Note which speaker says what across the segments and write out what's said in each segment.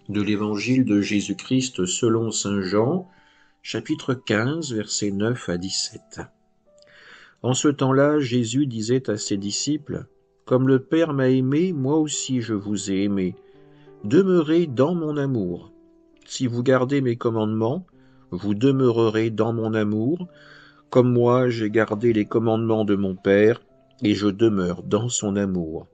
Speaker 1: De l'Évangile de Jésus-Christ selon saint Jean, chapitre 15, versets 9 à 17. En ce temps-là, Jésus disait à ses disciples, « Comme le Père m'a aimé, moi aussi je vous ai aimé. Demeurez dans mon amour. Si vous gardez mes commandements, vous demeurerez dans mon amour, comme moi j'ai gardé les commandements de mon Père, et je demeure dans son amour.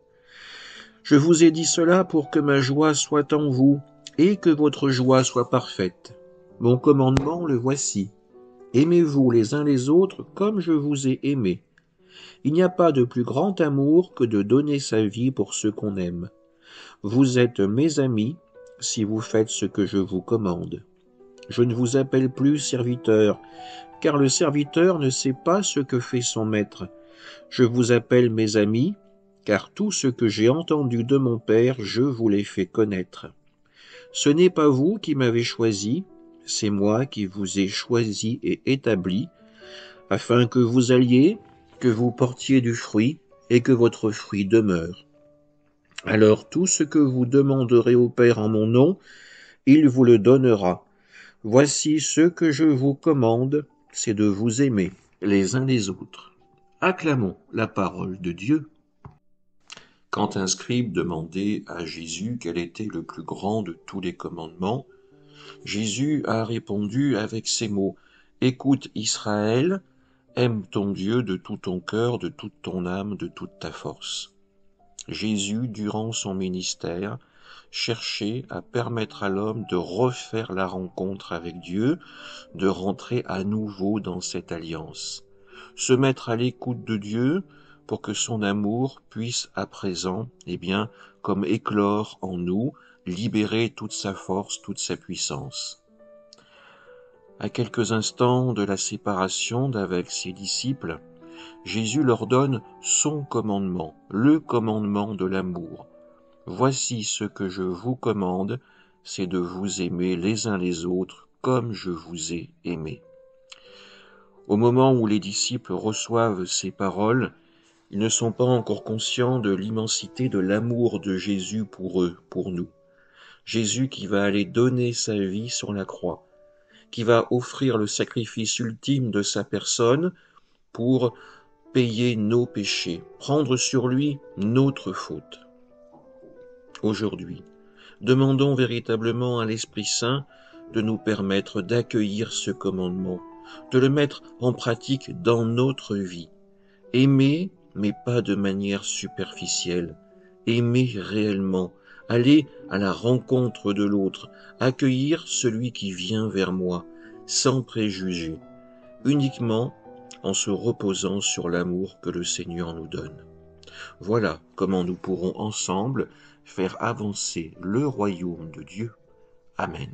Speaker 1: Je vous ai dit cela pour que ma joie soit en vous, et que votre joie soit parfaite. Mon commandement, le voici. Aimez-vous les uns les autres comme je vous ai aimé. Il n'y a pas de plus grand amour que de donner sa vie pour ceux qu'on aime. Vous êtes mes amis si vous faites ce que je vous commande. Je ne vous appelle plus serviteur, car le serviteur ne sait pas ce que fait son maître. Je vous appelle mes amis, car tout ce que j'ai entendu de mon Père, je vous l'ai fait connaître. Ce n'est pas vous qui m'avez choisi, c'est moi qui vous ai choisi et établi, afin que vous alliez, que vous portiez du fruit, et que votre fruit demeure. Alors tout ce que vous demanderez au Père en mon nom, il vous le donnera. Voici ce que je vous commande, c'est de vous aimer les uns les autres. Acclamons la parole de Dieu. Quand un scribe demandait à Jésus quel était le plus grand de tous les commandements, Jésus a répondu avec ces mots, « Écoute Israël, aime ton Dieu de tout ton cœur, de toute ton âme, de toute ta force. » Jésus, durant son ministère, cherchait à permettre à l'homme de refaire la rencontre avec Dieu, de rentrer à nouveau dans cette alliance, se mettre à l'écoute de Dieu pour que son amour puisse à présent, comme éclore en nous, libérer toute sa force, toute sa puissance. À quelques instants de la séparation d'avec ses disciples, Jésus leur donne son commandement, le commandement de l'amour. Voici ce que je vous commande, c'est de vous aimer les uns les autres comme je vous ai aimé. Au moment où les disciples reçoivent ces paroles, ils ne sont pas encore conscients de l'immensité de l'amour de Jésus pour eux, pour nous. Jésus qui va aller donner sa vie sur la croix, qui va offrir le sacrifice ultime de sa personne pour payer nos péchés, prendre sur lui notre faute. Aujourd'hui, demandons véritablement à l'Esprit Saint de nous permettre d'accueillir ce commandement, de le mettre en pratique dans notre vie. Aimer, mais pas de manière superficielle. Aimer réellement, aller à la rencontre de l'autre, accueillir celui qui vient vers moi, sans préjugés, uniquement en se reposant sur l'amour que le Seigneur nous donne. Voilà comment nous pourrons ensemble faire avancer le royaume de Dieu. Amen.